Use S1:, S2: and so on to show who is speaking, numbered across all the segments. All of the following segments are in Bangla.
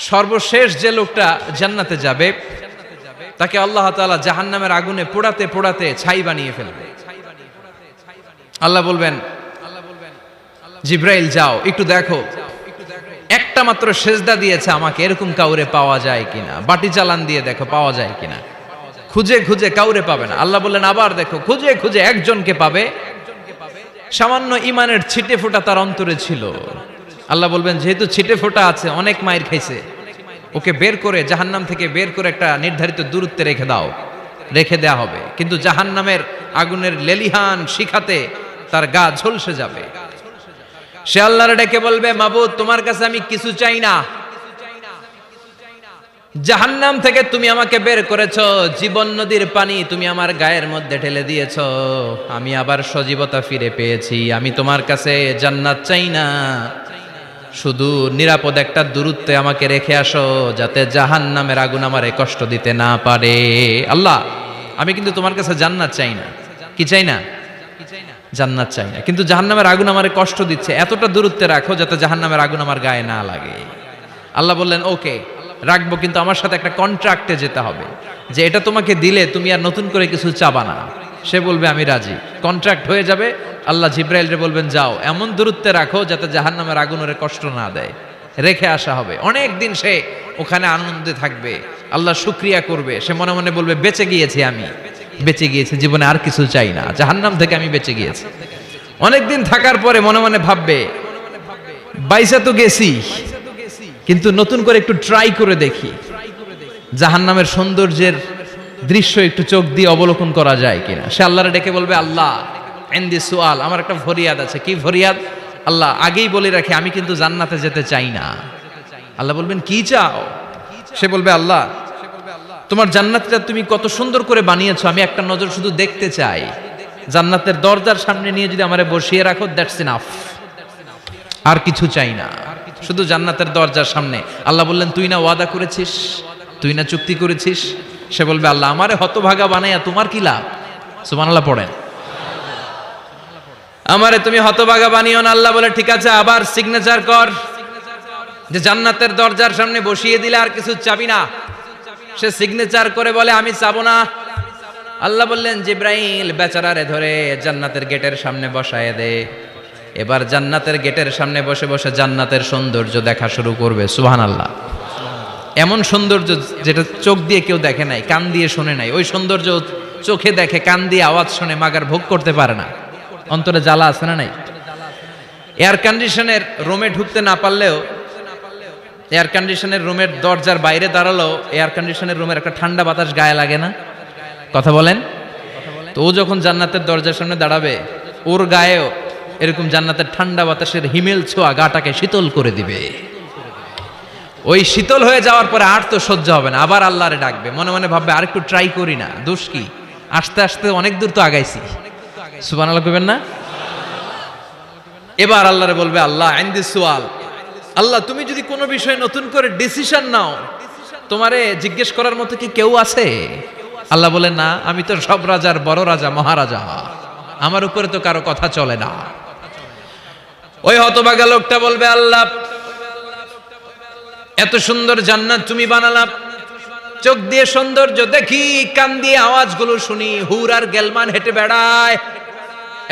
S1: সর্বশেষ যে লোকটা জান্নাতে যাবে তাকে আল্লাহ তাআলা জাহান্নামের আগুনে পোড়াতে পোড়াতে ছাই বানিয়ে ফেলবে। আল্লাহ বলবেন, জিব্রাইল যাও একটু দেখো, একটা মাত্র সেজদা দিয়েছে আমাকে, এরকম কাউরে পাওয়া যায় কিনা। বাটি চালান দিয়ে দেখো পাওয়া যায় কিনা। খুঁজে খুঁজে কাউরে পাবে না। আল্লাহ বললেন আবার দেখো, খুঁজে খুঁজে একজনকে পাবে, সামান্য ইমানের ছিটে ফোঁটা তার অন্তরে ছিল। আল্লাহ বলবেন যেহেতু ছিটে ফোঁটা আছে, অনেক মায়ের খাইছে, ওকে বের করে জাহান্নাম থেকে বের করে একটা নির্ধারিত দূরত্বে রেখে দাও। রেখে দেয়া হবে, কিন্তু জাহান্নামের আগুনের লেলিহান শিখাতে তার গা ঝলসে যাবে। সে আল্লাহর ডেকে বলবে, মাবুদ তোমার কাছে আমি কিছু চাই না, জাহান্নাম থেকে তুমি আমাকে বের করেছো, জীবন নদীর পানি তুমি আমার গায়ের মধ্যে ঢেলে দিয়েছো, আমি আবার সজীবতা ফিরে পেয়েছি। আমি তোমার কাছে জান্নাত চাই না, শুধু নিরাপদ একটা দূরত্বে আমাকে রেখে আসো, যাতে জাহান্নামের আগুন আমারে কষ্ট দিতে না পারে। আল্লাহ আমি কিন্তু তোমার কাছে জান্নাত চাই না। কি চাই না? জান্নাত চাই না, কিন্তু জাহান্নামের আগুন আমারে কষ্ট দিচ্ছে, এতটা দূরত্বে রাখো যাতে জাহান্নামের আগুন আমার গায়ে না লাগে। আল্লাহ বললেন ওকে রাখবো, কিন্তু আমার সাথে একটা কন্ট্রাক্টে যেতে হবে, যে এটা তোমাকে দিলে তুমি আর নতুন করে কিছু চাবা না। সে বলবে আমি রাজি, কন্ট্রাক্ট হয়ে যাবে। আল্লাহ জিব্রাইলরে বলবেন যাও এমন দূরত্বে রাখো যাতে জাহান্নামের আগুন ওরে কষ্ট না দেয়। রেখে আসা হবে, অনেক দিন সে ওখানে আনন্দে থাকবে, আল্লাহ শুকরিয়া করবে। সে মনে মনে বলবে বেঁচে গিয়েছি, আমি বেঁচে গিয়েছি, জীবনে আর কিছু চাই না, জাহান্নাম থেকে আমি বেঁচে গিয়েছি। অনেকদিন থাকার পরে মনে মনে ভাববে বাইসা তো গেছি, কিন্তু নতুন করে একটু ট্রাই করে দেখি, জাহান্নামের সৌন্দর্যের দৃশ্য একটু চোখ দিয়ে অবলোকন করা যায় কিনা। সে আল্লাহরে ডেকে বলবে আল্লাহ ইনদি সুআল, আমার একটা ফরিয়াদ আছে। কি ফরিয়াদ? আল্লাহ আগেই বলে রাখি আমি কিন্তু জান্নাতে যেতে চাই না। আল্লাহ বলবেন কি চাও? সে বলবে আল্লাহ তোমার জান্নাতটা তুমি কত সুন্দর করে বানিয়েছো, আমি একটা নজর শুধু দেখতে চাই। জান্নাতের দরজার সামনে নিয়ে যদি আমারে বসিয়ে রাখো, দ্যাটস ইনাফ, আর কিছু চাই না, শুধু জান্নাতের দরজার সামনে। আল্লাহ বললেন তুই না ওয়াদা করেছিস, তুই না চুক্তি করেছিস। সে বলবে আল্লাহ আমারে হতভাগা বানাইয়া তোমার কি লাভ? সুবহানাল্লাহ পড়েন। আমারে তুমি হতভাগা বানিও না। আল্লাহ বলে ঠিক আছে, আবার সিগনেচার কর যে জান্নাতের দরজার সামনে বসিয়ে দিলে আর কিছু চাবি না। সে সিগনেচার করে বলে আমি চাবো না। আল্লাহ বললেন জিব্রাইল বেচারারে ধরে জান্নাতের গেটের সামনে বসায় দে। এবার জান্নাতের গেটের সামনে বসে বসে জান্নাতের সৌন্দর্য দেখা শুরু করবে। সুবহানাল্লাহ। এমন সৌন্দর্য যেটা চোখ দিয়ে কেউ দেখে নাই, কান দিয়ে শোনে নাই। ওই সৌন্দর্য চোখে দেখে, কান দিয়ে আওয়াজ শুনে, মাগার ভোগ করতে পারে না। অন্তরে জ্বালা আছে না নাই? এয়ার কন্ডিশনের রুমে ঢুকতে না পারলেও, এয়ার কন্ডিশনের রুমের দরজার বাইরে দাঁড়ালো, এয়ার কন্ডিশনের রুমের একটা ঠান্ডা বাতাস গায়ে লাগে না? কথা বলেন তো। ও যখন জান্নাতের দরজার সামনে দাঁড়াবে, ওর গায়েও এরকম জান্নাতের ঠান্ডা বাতাসের হিমেল ছোঁয়া গাটাকে শীতল করে দিবে। ওই শীতল হয়ে যাওয়ার পরে আর তো সহ্য হবে না, আবার আল্লাহরে ডাকবে। মনে মনে ভাববে আর একটু ট্রাই করি না, দোষ কি, আস্তে আস্তে অনেক দূর তো আগাইছি। সুবহানাল্লাহ কইবেন না? এবার আল্লাহরে বলবে আল্লাহ ইনদি সুআল, আল্লাহ তুমি যদি কোনো বিষয়ে নতুন করে ডিসিশন নাও, তোমারে জিজ্ঞেস করার মতো কি কেউ আছে? আল্লাহ বলে না, আমি তো সব রাজার বড় রাজা, মহারাজা, আমার উপরে তো কারো কথা চলে না। ওই হতভাগা লোকটা বলবে আল্লাহ এত সুন্দর জান্নাত তুমি বানালা, চোখ দিয়ে সৌন্দর্য দেখি, কান দিয়ে আওয়াজগুলো শুনি, হুর আর গেলমান হেঁটে বেড়ায়,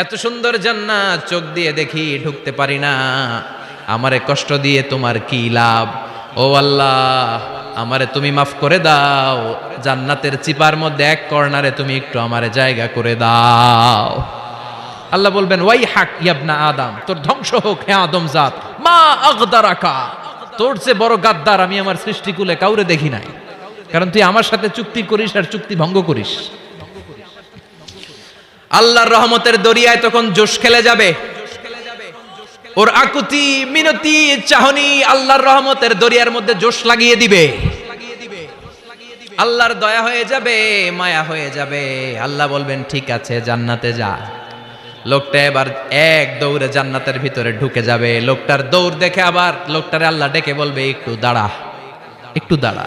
S1: এত সুন্দর জান্নাত চোখ দিয়ে দেখি, ঢুকতে পারি না, আমারে কষ্ট দিয়ে তোমার কি লাভ? ও আল্লাহ আমারে তুমি মাফ করে দাও, জান্নাতের চিপার মধ্যে এক কর্নারে তুমি একটু আমারে জায়গা করে দাও। আল্লাহ বলবেন ওয়াই হাক ইয়াবনা আদম, তোর ধ্বংস হোক হে আদম জাত, মা আগদারাকা, তোর চেয়ে বড় গাদ্দার আমি আমার সৃষ্টিকুলে কাউরে দেখি নাই, কারণ তুই আমার সাথে চুক্তি করিস আর চুক্তি ভঙ্গ করিস। আল্লাহর রহমতের দরিয়ায় তখন জোশ খেলে যাবে, ওর আকুতি মিনতি চাহনি আল্লাহর রহমতের দরিয়ার মধ্যে জোশ লাগিয়ে দিবে। আল্লাহর দয়া হয়ে যাবে, মায়া হয়ে যাবে। আল্লাহ বলবেন ঠিক আছে জান্নাতে যা। লোকটা এবার এক দৌড়ে জান্নাতের ভিতরে ঢুকে যাবে। লোকটার দৌড় দেখে আবার লোকটারে আল্লাহ ডেকে বলবে একটু দাঁড়া, একটু দাঁড়া,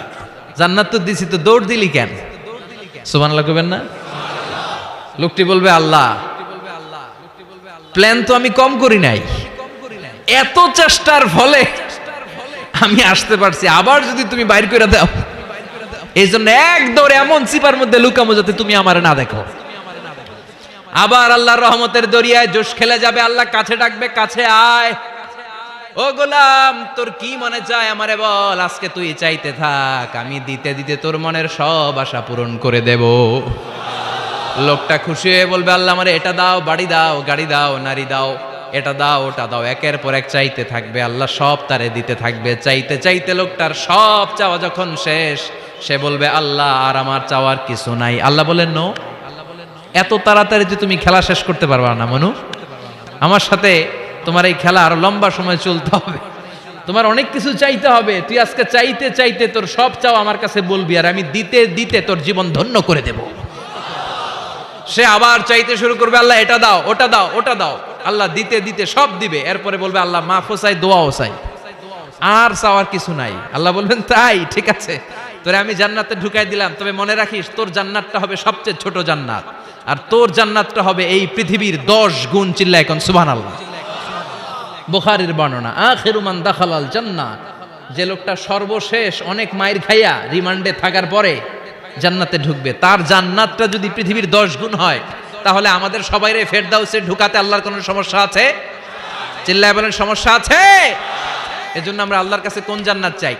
S1: জান্নাত তো দিছি, তো দৌড় দিলি কেন? সুবহানাল্লাহ কইবেন না? লোকটি বলবে আল্লাহ প্ল্যান তো আমি কম করি নাই, এত চেষ্টার ফলে আমি আসতে পারছি, আবার যদি তুমি বাইর করে দাও, এই জন্য এক দৌড়ে এমন চিপার মধ্যে লুকামো যাতে তুমি আমার না দেখো। আবার আল্লাহর রহমতের দরিয়ায় জোশ খেলে যাবে, আল্লাহ কাছে ডাকবে, কাছে আয়, ও গোলাম তোর কি মনে চায় আমারে বল, আজকে তুই চাইতে থাক, আমি দিতে দিতে তোর মনের সব আশা পূরণ করে দেব। লোকটা খুশি হয়ে বলবে, আল্লাহ আমারে এটা দাও, বাড়ি দাও, গাড়ি দাও, নারী দাও, এটা দাও, ওটা দাও, একের পর এক চাইতে থাকবে, আল্লাহ সব তারে দিতে থাকবে। চাইতে চাইতে লোকটার সব চাওয়া যখন শেষ, সে বলবে, আল্লাহ আর আমার চাওয়ার কিছু নাই। আল্লাহ বলেন, নো, এত তাড়াতাড়ি যে তুমি খেলা শেষ করতে পারবা না মনু, আমার সাথে তোমার এই খেলা আরো লম্বা সময় চলতে হবে, তোমার অনেক কিছু চাইতে হবে। তুই আজকে চাইতে চাইতে তোর সব চাও আমার কাছে বলবি, আর আমি দিতে দিতে তোর জীবন ধন্য করে দেব। সে আবার চাইতে শুরু করবে, আল্লাহ এটা দাও, ওটা দাও, ওটা দাও, আল্লাহ দিতে দিতে সব দিবে। এরপরে বলবে, আল্লাহ মাফও চাই, দোয়াও চাই, আর চাওয়ার কিছু নাই। আল্লাহ বলবেন, তাই ঠিক আছে, তোরে আমি জান্নাতে ঢুকাই দিলাম, তবে মনে রাখিস তোর জান্নাতটা হবে সবচেয়ে ছোট জান্নাত, আর তোর জান্নাতটা হবে এই পৃথিবীর 10 গুণ। চিল্লায় এখন সুবহানাল্লাহ। বুখারীর বর্ণনা, আখিরু মান দাখালাল জান্নাহ, যে লোকটা সর্বশেষ অনেক মাইর খাইয়া রিমান্ডে থাকার পরে জান্নাতে ঢুকবে, তার জান্নাতটা যদি পৃথিবীর 10 গুণ হয়, তাহলে আমাদের সবাইরে ফেরদাউসে ঢুকাতে আল্লাহর কোনো সমস্যা আছে? চিল্লায় বলেন, সমস্যা আছে? এজন্য আমরা আল্লাহর কাছে কোন জান্নাত চাই?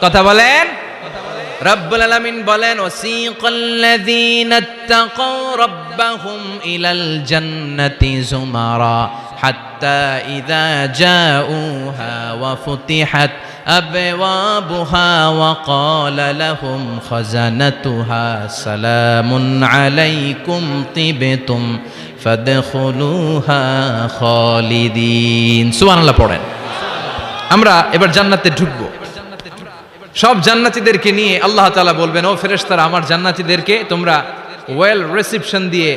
S1: কথা বলেন। রব্বুল আলামিন বলেন, ওয়াসিকাল্লাযীনা ইত্তাকাউ রাব্বাহুম ইলাল জান্নাতি যুমারা হাত্তা ইযা জাউহা ওয়া ফুতিহাত আবওয়াবুহা ওয়া ক্বালা লাহুম খাজানাতুহা সালামুন আলাইকুম তিবতুম ফাদখুলুহা খালিদিন। সুবহানাল্লাহ পড়েন। আমরা এবার জান্নাতে ঢুকবো। সব জান্নাতীদেরকে নিয়ে আল্লাহ তাআলা বলবেন, ও ফেরেশতারা, আমার জান্নাতীদেরকে তোমরা ওয়েল রিসেপশন দিয়ে,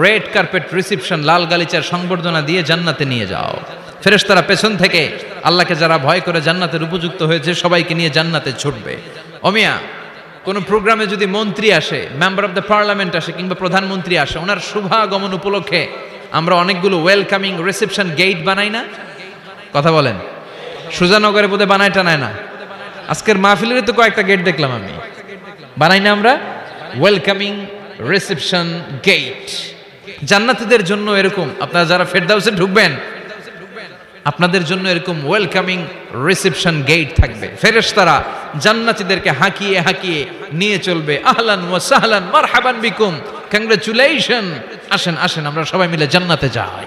S1: রেড কার্পেট রিসেপশন, লাল গালিচার সংবর্ধনা দিয়ে জান্নাতে নিয়ে যাও। ফেরেশতারা পেছন থেকে আল্লাহকে যারা ভয় করে জান্নাতের উপযুক্ত হয়েছে সবাইকে নিয়ে জান্নাতে ছুটবে। অমিয়া, কোন প্রোগ্রামে যদি মন্ত্রী আসে, মেম্বার অফ দ্য পার্লামেন্ট আসে, কিংবা প্রধানমন্ত্রী আসে, ওনার শুভাগমন উপলক্ষে আমরা অনেকগুলো ওয়েলকামিং রিসেপশন গেট বানাই না? কথা বলেন। সুজানগরে বোধহয় বানায় টানায় না? আজকের মাহফিলের তো কয়েকটা গেট দেখলাম আমি, বানাই না আমরা? Welcoming reception gate. জান্নাতীদের জন্য এরকম, আপনারা যারা ফেরদাউসে ঢুকবেন আপনাদের জন্য এরকম ওয়েলকামিং রিসেপশন গেট থাকবে। ফেরেশতারা জান্নাতীদেরকে হাঁকিয়ে হাঁকিয়ে নিয়ে চলবে, আহলান ওয়া সাহলান মারহাবান বিকুম, কংগ্রাচুলেশন, আসেন আসেন আমরা সবাই মিলে জান্নাতে যাই।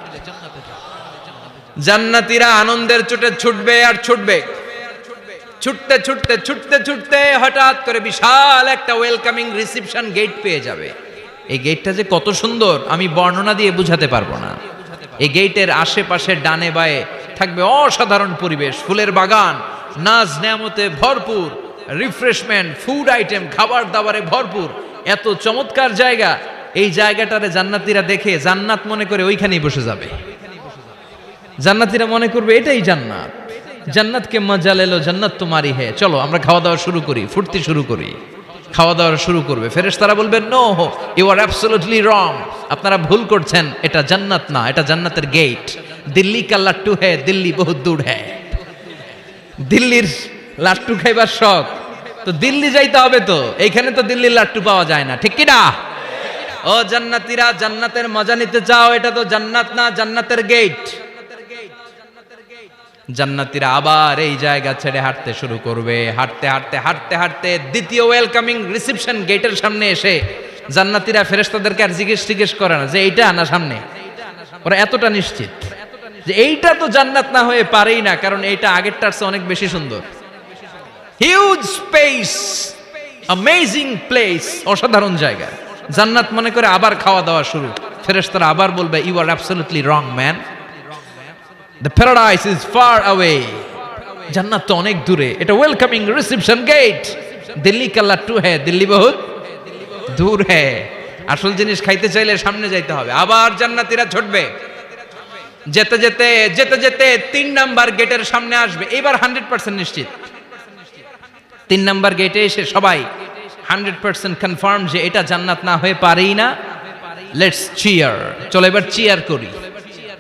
S1: জান্নাতীরা আনন্দের চোটে ছুটবে আর ছুটবে, ছুটতে ছুটতে ছুটতে ছুটতে হঠাৎ করে বিশাল একটা ওয়েলকামিং রিসেপশন গেট পেয়ে যাবে। এই গেটটা যে কত সুন্দর আমি বর্ণনা দিয়ে বুঝাতে পারবো না। এই গেটের আশেপাশে ডানে বায়ে থাকবে অসাধারণ পরিবেশ, ফুলের বাগান, নাজ নেয়ামতে ভরপুর, রিফ্রেশমেন্ট, ফুড আইটেম, খাবার দাবারে ভরপুর, এত চমৎকার জায়গা। এই জায়গাটারে জান্নাতীরা দেখে জান্নাত মনে করে ওইখানেই বসে যাবে। জান্নাতীরা মনে করবে এটাই জান্নাত, জান্নাতকে মজা লেলো, জান্নাত তোমারই হে, চলো আমরা খাওয়া দাওয়া শুরু করি, ফুর্তি শুরু করি। খাওয়া দাওয়া শুরু করবে। ফেরেশতারা বলবেন, no, you are absolutely wrong, আপনারা ভুল করছেন, এটা জান্নাত না, এটা জান্নাতের গেট। দিল্লি কা লাট্টু হে, দিল্লি বহুত দূর হে। দিল্লির লাট্টু খাইবার শখ, তো দিল্লি যাইতে হবে, তো এইখানে তো দিল্লির লাট্টু পাওয়া যায় না, ঠিক কি না? ও জান্নাতীরা, জান্নাতের মজা নিতে চাও? এটা তো জান্নাত না, জান্নাতের গেট। জান্নাতীরা আবার এই জায়গা ছেড়ে হাঁটতে শুরু করবে। হাঁটতে হাঁটতে হাঁটতে হাঁটতে দ্বিতীয় ওয়েলকামিং রিসেপশন গেটের সামনে এসে জান্নাতীরা ফেরেশতাদেরকে আর জিজ্ঞেস করে না যে এইটা না সামনে, ওরা এতটা নিশ্চিত যে এইটা তো জান্নাত না হয়ে পারেই না, কারণ এইটা আগেরটার চেয়ে অনেক বেশি সুন্দর। হিউজ স্পেস, অ্যামেজিং প্লেস, অসাধারণ জায়গা। জান্নাত মনে করে আবার খাওয়া দাওয়া শুরু। ফেরেশতারা আবার বলবে, you are absolutely wrong man, the paradise is far away, জান্নাত তো অনেক দূরে, এটা ওয়েলকামিং রিসেপশন গেট। দিল্লি কা লাট্টু হে, দিল্লি বহুত দূর হে। আসল জিনিস খাইতে চাইলে সামনে যাইতে হবে। আবার জান্নাতীরা ছুটবে, যেতে যেতে যেতে যেতে 3 নাম্বার গেটের সামনে আসবে। এবার 100% নিশ্চিত 3 নাম্বার গেটে এসে সবাই 100% কনফার্ম যে এটা জান্নাত না হয়ে পারেই না। লেটস চিয়ার, চলো এবার চিয়ার করি।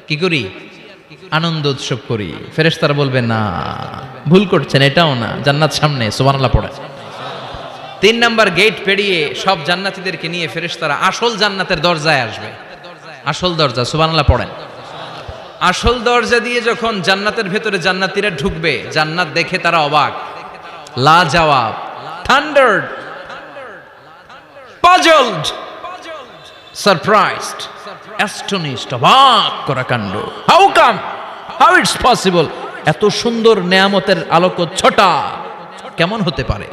S1: কি করি? আনন্দ উৎসব করি, ফেরেশতারা বলবে না, ভুল করছেন, এটাও না, জান্নাত সামনে, সুবহানাল্লাহ পড়ে। 3 নাম্বার গেট পেরিয়ে সব জান্নাতীদেরকে নিয়ে ফেরেশতারা আসল জান্নাতের দরজায় আসবে। আসল দরজা, সুবহানাল্লাহ পড়েন। আসল দরজা দিয়ে যখন জান্নাতের ভেতরে জান্নাতীরা ঢুকবে, জান্নাত দেখে তারা অবাক, লাজবাব, থান্ডার্ড, পাজলড, সারপ্রাইজড, অ্যাস্টনিশড, অবাক করা কাণ্ড। How come, how it's possible, এত সুন্দর নেয়ামতের আলোকচ্ছটা কেমন হতে পারে?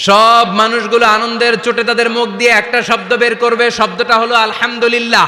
S1: সব মানুষগুলো আনন্দের চোটে তাদের মুখ দিয়ে একটা শব্দ বের করবে, শব্দটা হলো আলহামদুলিল্লাহ।